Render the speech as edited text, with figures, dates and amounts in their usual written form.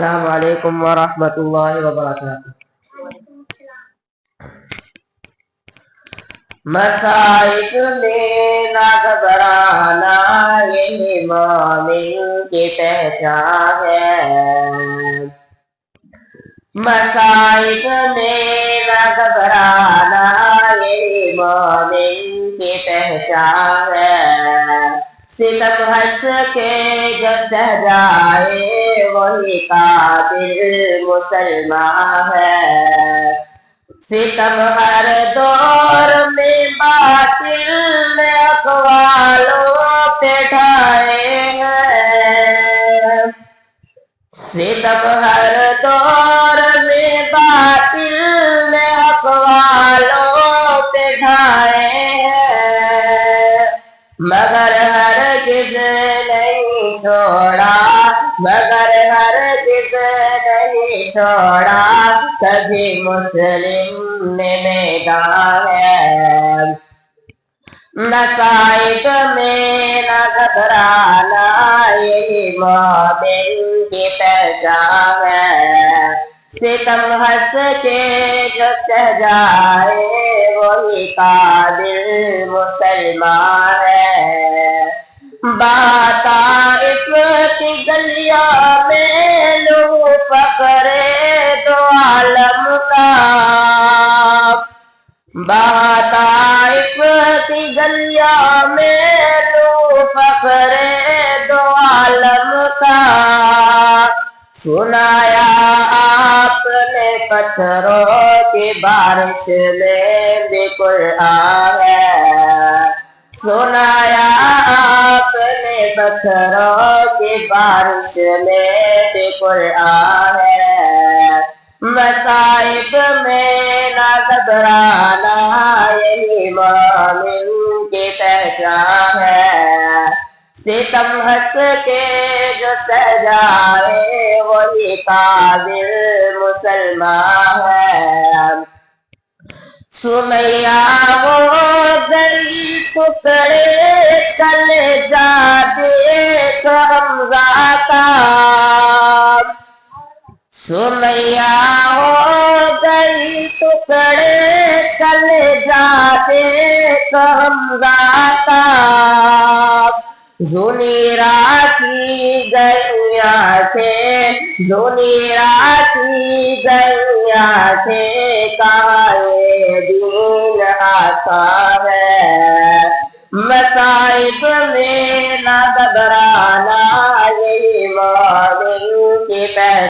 السلام علیکم ورحمۃ اللہ وبرکاتہ۔ مصائب میں نہ گھبرانا یہ مومن کی پہچان ہے۔ مصائب میں نہ گھبرانا یہ مومن کی پہچان ہے۔ ستم ہنس کے جو سہ جائے وہی قابل مسلمان ہے۔ ستم ہر دور میں باطل اقوالوں پہ ڈھائے ہیں۔ ستم ہر دور میں باطل اقوالوں پہ ڈھائے ہیں، مگر ہرگز نہیں چھوڑا، مگر ہرگز نہیں چھوڑا کبھی مسلم نے میدان ہے۔ مصائب میں نہ گھبرانا یہی مومن کی پہچان ہے۔ ستم ہنس کے جو سہ جائے وہی قابل مسلمان ہے۔ طائف کی گلیوں میں لو فقرے دو عالم کا، طائف کی گلیوں میں لو فقرے دو عالم کا، سنایا آپ نے پتھروں کی بارش میں بھی قرآن ہے۔ سنایا آپ نے پتھروں کی بارش میں بھی قرآن ہے۔ مصائب میں نہ گھبرانا یہی مومن کی پہچان ہے۔ ستم ہنس کے جو سہ جائے وہی قابل مسلمان ہے۔ سمیہ ہو گئی ٹکڑے کلیجہ دیکھ حمزہ کا، سمیہ ہو گئی ٹکڑے کلیجہ دیکھ حمزہ کا، زنیرہ کی گئی آنکھیں، زنیرہ کی گئی آنکھیں، کہاں یہ دین آسان ہے۔ مصائب میں نہ گھبرانا یہی مومن کی پہچان